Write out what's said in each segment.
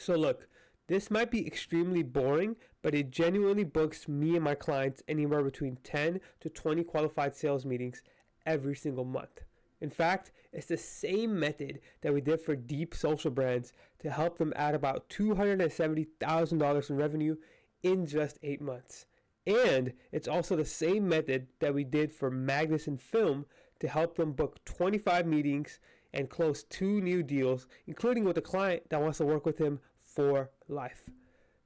So look, this might be extremely boring, but it genuinely books me and my clients anywhere between 10 to 20 qualified sales meetings every single month. In fact, it's the same method that we did for deep social brands to help them add about $270,000 in revenue in just 8 months. And it's also the same method that we did for Magnuson Film to help them book 25 meetings and close 2 new deals, including with a client that wants to work with him for life.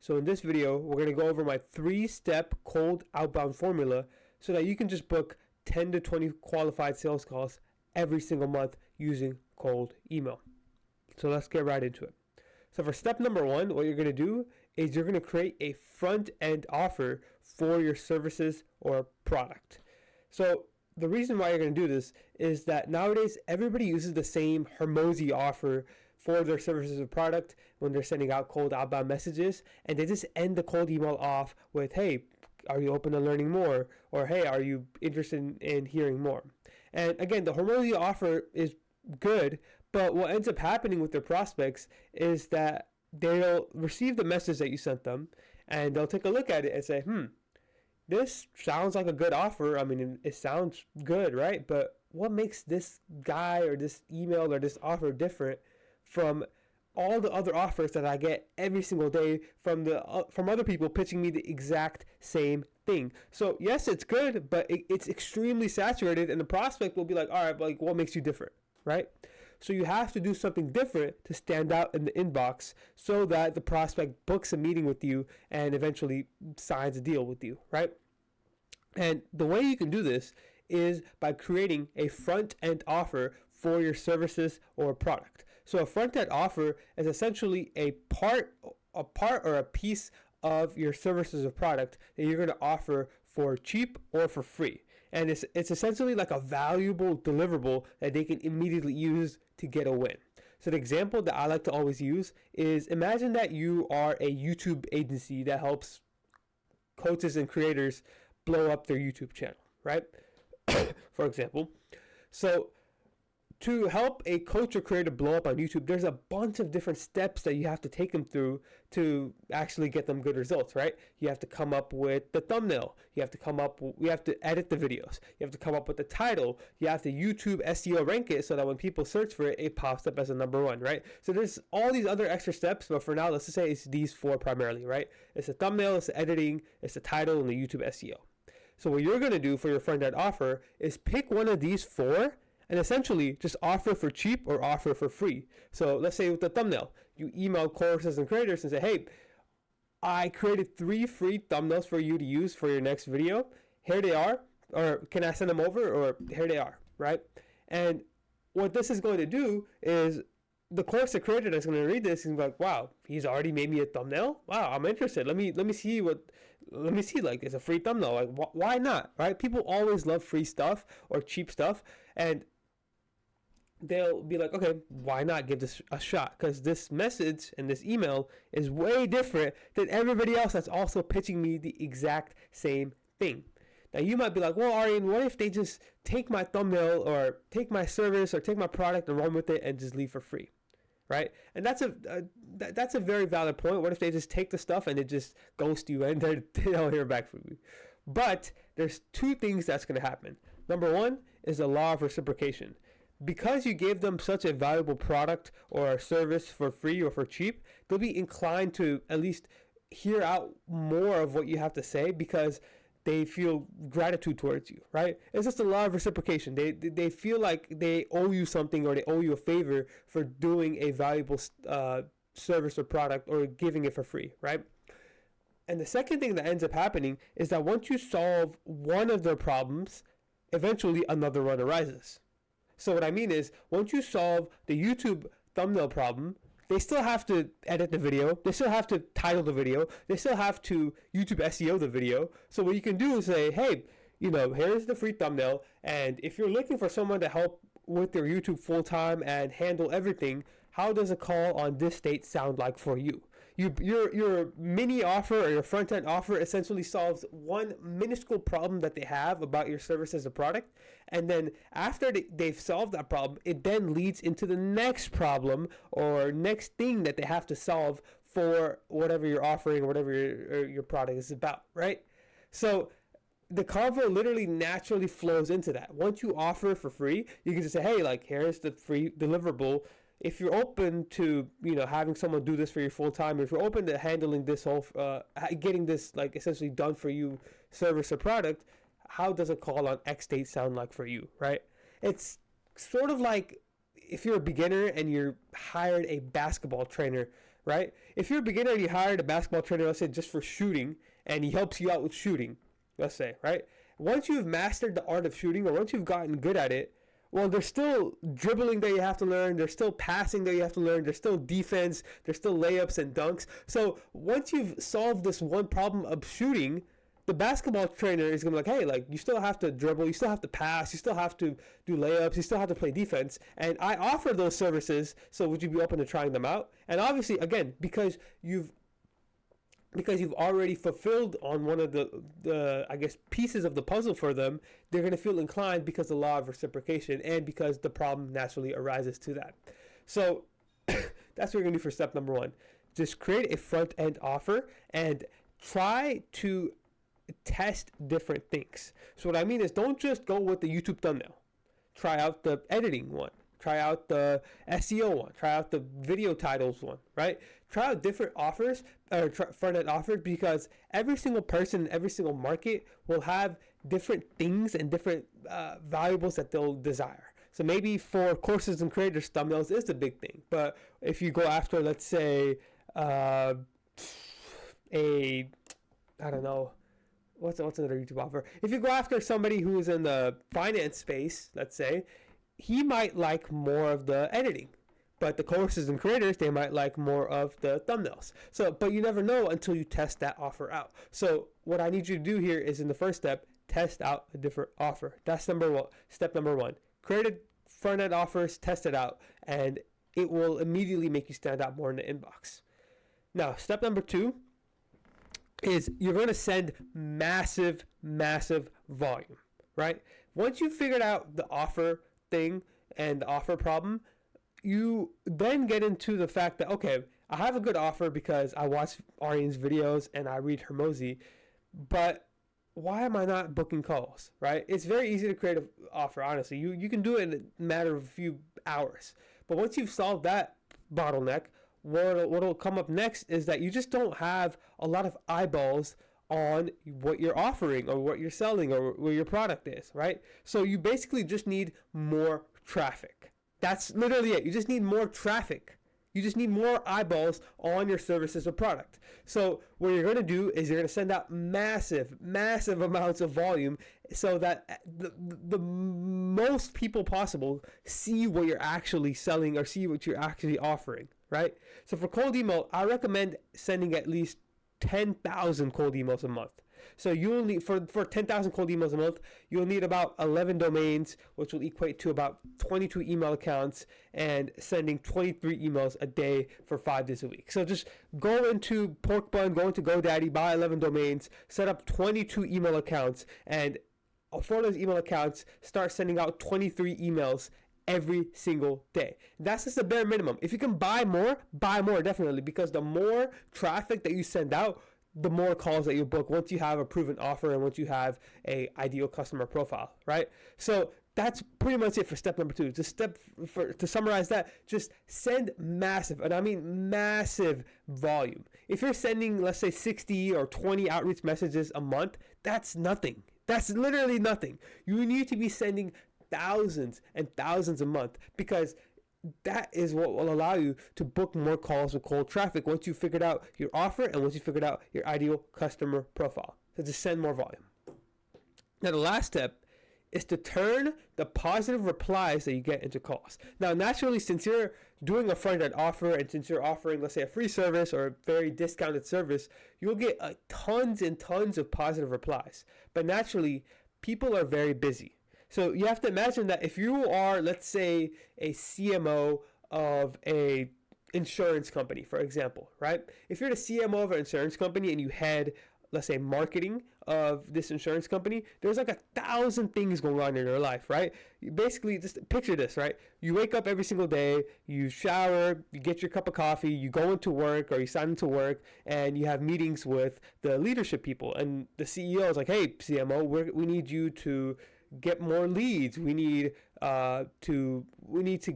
So in this video, we're going to go over my 3-step cold outbound formula so that you can just book 10 to 20 qualified sales calls every single month using cold email. So let's get right into it. So for step number 1, what you're going to do is you're going to create a front-end offer for your services or product. So the reason why you're going to do this is that nowadays everybody uses the same Hermosi offer for their services or product when they're sending out cold outbound messages, and they just end the cold email off with, hey, are you open to learning more? Or, hey, are you interested in hearing more? And again, the Hermosi offer is good, but what ends up happening with their prospects is that they'll receive the message that you sent them, and they'll take a look at it and say, this sounds like a good offer. I mean, it sounds good, right? But what makes this guy or this email or this offer different from all the other offers that I get every single day from other people pitching me the exact same thing? So yes, it's good, but it's extremely saturated, and the prospect will be like, all right, but like, what makes you different, right? So you have to do something different to stand out in the inbox so that the prospect books a meeting with you and eventually signs a deal with you, right? And the way you can do this is by creating a front-end offer for your services or product. So a front-end offer is essentially a part or a piece of your services or product that you're going to offer for cheap or for free. And it's essentially like a valuable deliverable that they can immediately use to get a win. So the example that I like to always use is, imagine that you are a YouTube agency that helps coaches and creators blow up their YouTube channel, right? For example. So to help a coach or creator blow up on YouTube, there's a bunch of different steps that you have to take them through to actually get them good results, right? You have to come up with the thumbnail. You have to edit the videos. You have to come up with the title. You have to YouTube SEO rank it so that when people search for it, it pops up as a number 1, right? So there's all these other extra steps, but for now, let's just say it's these 4 primarily, right? It's the thumbnail, it's the editing, it's the title, and the YouTube SEO. So what you're going to do for your front-end offer is pick one of these 4 and essentially just offer for cheap or offer for free. So let's say with the thumbnail, you email courses and creators and say, hey, I created 3 free thumbnails for you to use for your next video. Here they are. Or can I send them over? Or here they are, right? And what this is going to do is the course creator that's going to read this and be like, wow, he's already made me a thumbnail. Wow, I'm interested. Let me see like it's a free thumbnail. Like why not, right? People always love free stuff or cheap stuff, and they'll be like, okay, why not give this a shot? Because this message and this email is way different than everybody else that's also pitching me the exact same thing. Now you might be like, well, Aryan, what if they just take my thumbnail or take my service or take my product and run with it and just leave for free, right? And that's a very valid point. What if they just take the stuff and they just ghost you and they don't hear back from you? But there's 2 things that's going to happen. Number 1 is the law of reciprocation. Because you gave them such a valuable product or a service for free or for cheap, they'll be inclined to at least hear out more of what you have to say because they feel gratitude towards you, right? It's just a law of reciprocation. They feel like they owe you something or they owe you a favor for doing a valuable service or product or giving it for free, right? And the second thing that ends up happening is that once you solve one of their problems, eventually another one arises. So what I mean is, once you solve the YouTube thumbnail problem, they still have to edit the video. They still have to title the video. They still have to YouTube SEO the video. So what you can do is say, hey, here's the free thumbnail. And if you're looking for someone to help with their YouTube full time and handle everything, how does a call on this date sound like for you? Your mini offer or your front end offer essentially solves one minuscule problem that they have about your service as a product. And then after they've solved that problem, it then leads into the next problem or next thing that they have to solve for whatever you're offering or whatever your product is about, right? So the convo literally naturally flows into that. Once you offer for free, you can just say, hey, like, here's the free deliverable. If you're open to, having someone do this for you full time, if you're open to handling this whole, getting this like essentially done for you service or product, how does a call on X date sound like for you, right? It's sort of like if you're a beginner and you're hired a basketball trainer, right? If you're a beginner and you hired a basketball trainer, let's say just for shooting, and he helps you out with shooting, let's say, right? Once you've mastered the art of shooting, or once you've gotten good at it, well, there's still dribbling that you have to learn. There's still passing that you have to learn. There's still defense. There's still layups and dunks. So once you've solved this one problem of shooting, the basketball trainer is going to be like, hey, like, you still have to dribble. You still have to pass. You still have to do layups. You still have to play defense. And I offer those services. So would you be open to trying them out? And obviously, again, because you've already fulfilled on one of the I guess pieces of the puzzle for them, they're going to feel inclined because the law of reciprocation and because the problem naturally arises to that. So that's what you're going to do for step number 1. Just create a front end offer and try to test different things. So what I mean is, don't just go with the YouTube thumbnail. Try out the editing one. Try out the SEO one. Try out the video titles one, right? Try out different offers or front-end offers, because every single person in every single market will have different things and different valuables that they'll desire. So maybe for courses and creators, thumbnails is the big thing. But if you go after, let's say, I don't know, what's another YouTube offer? If you go after somebody who's in the finance space, let's say, he might like more of the editing, but the courses and creators, they might like more of the thumbnails. So, but you never know until you test that offer out. So what I need you to do here is, in the first step, test out a different offer. That's step number 1. Create a front-end offers, test it out, and it will immediately make you stand out more in the inbox. Now, step number 2 is you're going to send massive volume, right? Once you've figured out the offer thing and the offer problem, you then get into the fact that, okay, I have a good offer because I watch Arian's videos and I read Hermosi, but why am I not booking calls, right? It's very easy to create an offer, honestly. You can do it in a matter of a few hours. But once you've solved that bottleneck, what'll come up next is that you just don't have a lot of eyeballs on what you're offering or what you're selling or where your product is, right? So you basically just need more traffic. That's literally it. You just need more traffic. You just need more eyeballs on your services or product. So what you're going to do is you're going to send out massive amounts of volume so that the most people possible see what you're actually selling or see what you're actually offering, right? So for cold email, I recommend sending at least 10,000 cold emails a month. So you'll need, for 10,000 cold emails a month, you'll need about 11 domains, which will equate to about 22 email accounts, and sending 23 emails a day for 5 days a week. So just go into Pork Bun, go into GoDaddy, buy 11 domains, set up 22 email accounts, and for those email accounts, start sending out 23 emails every single day. That's just the bare minimum. If you can buy more definitely, because the more traffic that you send out, the more calls that you book once you have a proven offer and once you have a ideal customer profile, right? So that's pretty much it for step number 2. To summarize that, just send massive, and I mean massive volume. If you're sending, let's say, 60 or 20 outreach messages a month, that's nothing. That's literally nothing. You need to be sending thousands and thousands a month, because that is what will allow you to book more calls with cold traffic once you figured out your offer and once you figured out your ideal customer profile. So just send more volume. Now the last step is to turn the positive replies that you get into calls. Now naturally, since you're doing a front-end offer and since you're offering, let's say, a free service or a very discounted service, you'll get tons and tons of positive replies. But naturally, people are very busy. So you have to imagine that if you are, let's say, a CMO of a insurance company, for example, right? If you're the CMO of an insurance company and you had, let's say, marketing of this insurance company, there's like 1,000 things going on in your life, right? You basically, just picture this, right? You wake up every single day, you shower, you get your cup of coffee, you go into work or you sign into work, and you have meetings with the leadership people. And the CEO is like, hey, CMO, we need you to get more leads. We need to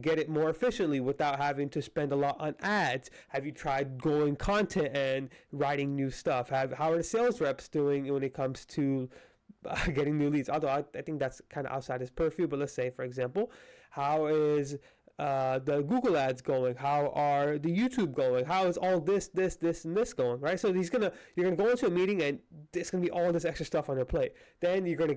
get it more efficiently without having to spend a lot on ads. Have you tried growing content and writing new stuff? How are the sales reps doing when it comes to getting new leads? Although I think that's kind of outside his purview, but let's say, for example, how is the Google ads going? How are the YouTube going? How is all this, and this going, right? So you're gonna go into a meeting and there's gonna be all this extra stuff on your plate. Then you're gonna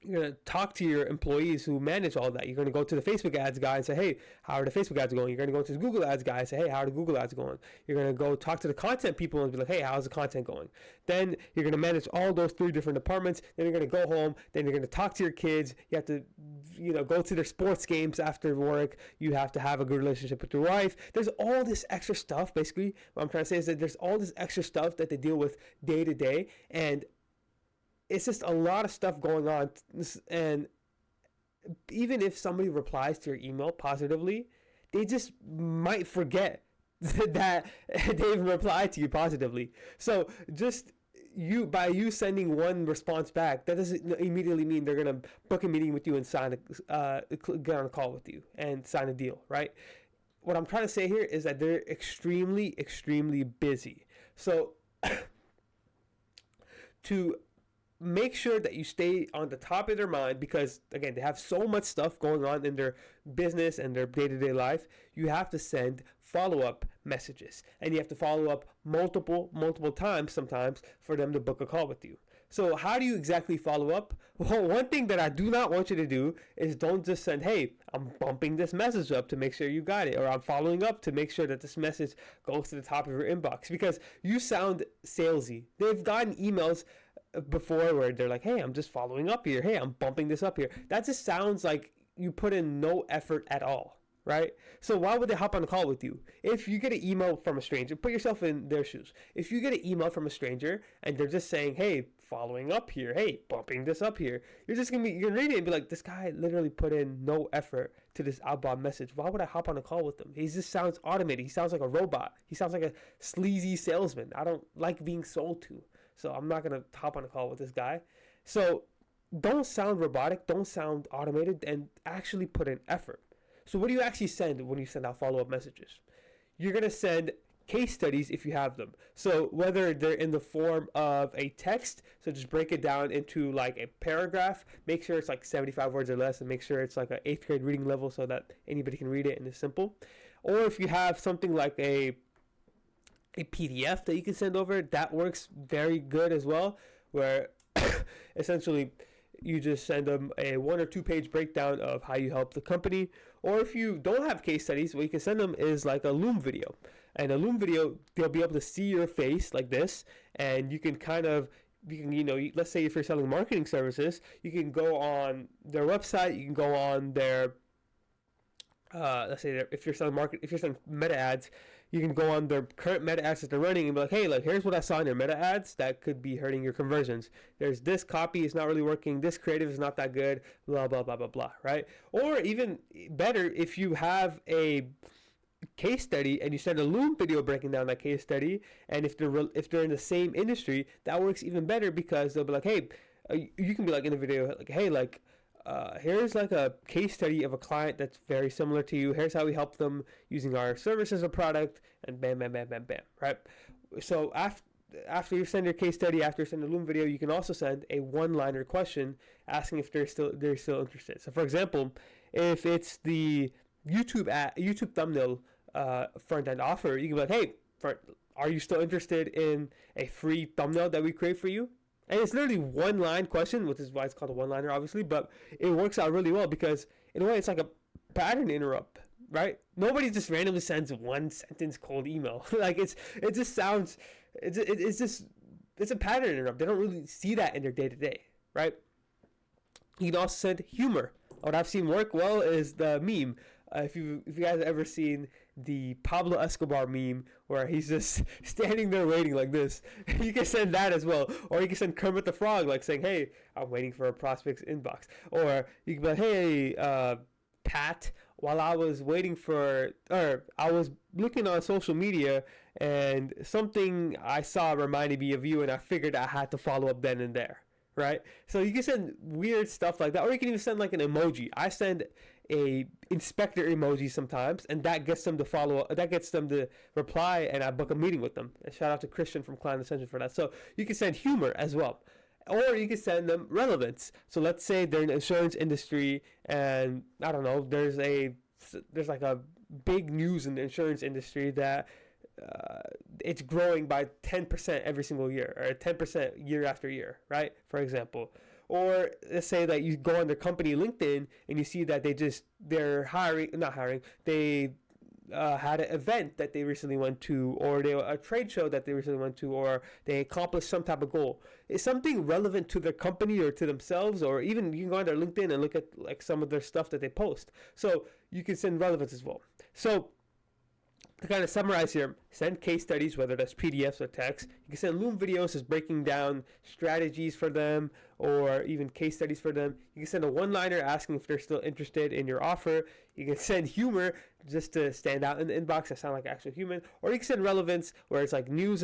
you're going to talk to your employees who manage all that. You're going to go to the Facebook ads guy and say, hey, how are the Facebook ads going? You're going to go to the Google ads guy and say, hey, how are the Google ads going? You're going to go talk to the content people and be like, hey, how's the content going? Then you're going to manage all those 3 different departments. Then you're going to go home. Then you're going to talk to your kids. You have to, go to their sports games after work. You have to have a good relationship with your wife. There's all this extra stuff. Basically, what I'm trying to say is that there's all this extra stuff that they deal with day to day. And it's just a lot of stuff going on, and even if somebody replies to your email positively, they just might forget that they even replied to you positively. So just by you sending one response back, that doesn't immediately mean they're gonna book a meeting with you and get on a call with you and sign a deal, right? What I'm trying to say here is that they're extremely, extremely busy. So to make sure that you stay on the top of their mind, because again, they have so much stuff going on in their business and their day-to-day life, you have to send follow-up messages, and you have to follow up multiple times sometimes for them to book a call with you. So how do you exactly follow up? Well, one thing that I do not want you to do is don't just send, hey, I'm bumping this message up to make sure you got it, or I'm following up to make sure that this message goes to the top of your inbox, because you sound salesy. They've gotten emails before where they're like, hey, I'm just following up here. Hey, I'm bumping this up here. That just sounds like you put in no effort at all, right? So why would they hop on a call with you? If you get an email from a stranger, put yourself in their shoes. If you get an email from a stranger and they're just saying, hey, following up here, hey, bumping this up here, you're gonna read it and be like, this guy literally put in no effort to this outbound message. Why would I hop on a call with him? He just sounds automated. He sounds like a robot. He sounds like a sleazy salesman. I don't like being sold to. So I'm not going to hop on a call with this guy. So don't sound robotic, don't sound automated, and actually put in effort. So what do you actually send when you send out follow-up messages? You're going to send case studies if you have them. So whether they're in the form of a text, so just break it down into like a paragraph, make sure it's like 75 words or less, and make sure it's like an 8th grade reading level so that anybody can read it and it's simple. Or if you have something like a PDF that you can send over, that works very good as well, where essentially you just send them a 1 or 2 page breakdown of how you help the company. Or if you don't have case studies, what you can send them is like a Loom video. And a Loom video, they'll be able to see your face like this, and you can let's say if you're selling marketing services, you can go on their website, you can go on their let's say if you're selling meta ads, you can go on their current meta ads that they're running and be like, hey, look, here's what I saw in their meta ads that could be hurting your conversions. There's this copy is not really working. This creative is not that good. Blah, blah, blah, blah, blah, right? Or even better, if you have a case study and you send a Loom video breaking down that case study, and if they're in the same industry, that works even better, because they'll be like, hey, you can be like in the video, like, hey, like, here's like a case study of a client that's very similar to you. Here's how we help them using our services or product, and bam, bam, bam, bam, bam, right? So after you send your case study, after you send the Loom video, you can also send a one-liner question asking if they're still interested. So for example, if it's the YouTube thumbnail front-end offer, you can be like, hey, are you still interested in a free thumbnail that we create for you? And it's literally one line question, which is why it's called a one-liner, obviously, but it works out really well because in a way it's like a pattern interrupt, right? Nobody just randomly sends one sentence cold email. Like it's a pattern interrupt. They don't really see that in their day-to-day, right? You can also send humor. What I've seen work well is the meme. If you guys have ever seen the Pablo Escobar meme where he's just standing there waiting like this. You can send that as well. Or you can send Kermit the Frog like saying, hey, I'm waiting for a prospect's inbox. Or you can be like, hey, Pat, while I was I was looking on social media and something I saw reminded me of you and I figured I had to follow up then and there. Right? So you can send weird stuff like that, or you can even send like an emoji. I send a inspector emoji sometimes, and that gets them to follow up, that gets them to reply, and I book a meeting with them. And shout out to Christian from Client Ascension for that. So you can send humor as well, or you can send them relevance. So let's say they're in the insurance industry, and I don't know, there's like a big news in the insurance industry that it's growing by 10% every single year, or 10% year after year, right? For example. Or let's say that you go on their company LinkedIn and you see that they're not hiring, they had an event that they recently went to, or a trade show that they recently went to, or they accomplished some type of goal. It's something relevant to their company or to themselves, or even you can go on their LinkedIn and look at like some of their stuff that they post. So you can send relevance as well. So to kind of summarize here, send case studies, whether that's PDFs or text. You can send Loom videos just breaking down strategies for them, or even case studies for them. You can send a one-liner asking if they're still interested in your offer. You can send humor just to stand out in the inbox, that sound like actual human. Or you can send relevance, where it's like news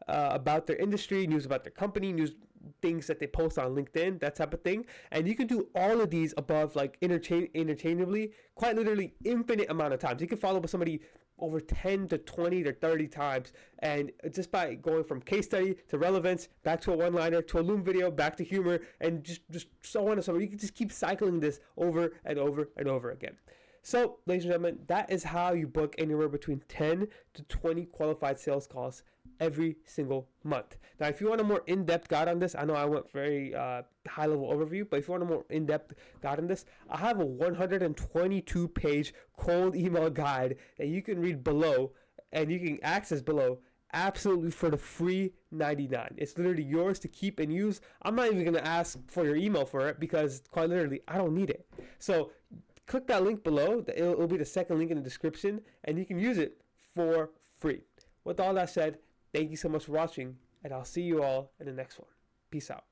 about their industry, news about their company, news things that they post on LinkedIn, that type of thing. And you can do all of these above like interchangeably, quite literally infinite amount of times. You can follow up with somebody over 10 to 20 to 30 times, and just by going from case study to relevance, back to a one-liner, to a Loom video, back to humor, and just so on and so forth. You can just keep cycling this over and over and over again. So, ladies and gentlemen, that is how you book anywhere between 10 to 20 qualified sales calls every single month. Now, if you want a more in-depth guide on this, I know I went very high-level overview, but if you want a more in-depth guide on this, I have a 122-page cold email guide that you can read below, and you can access below absolutely for the free $99. It's literally yours to keep and use. I'm not even going to ask for your email for it because quite literally, I don't need it. So click that link below. It'll be the second link in the description, and you can use it for free. With all that said, thank you so much for watching, and I'll see you all in the next one. Peace out.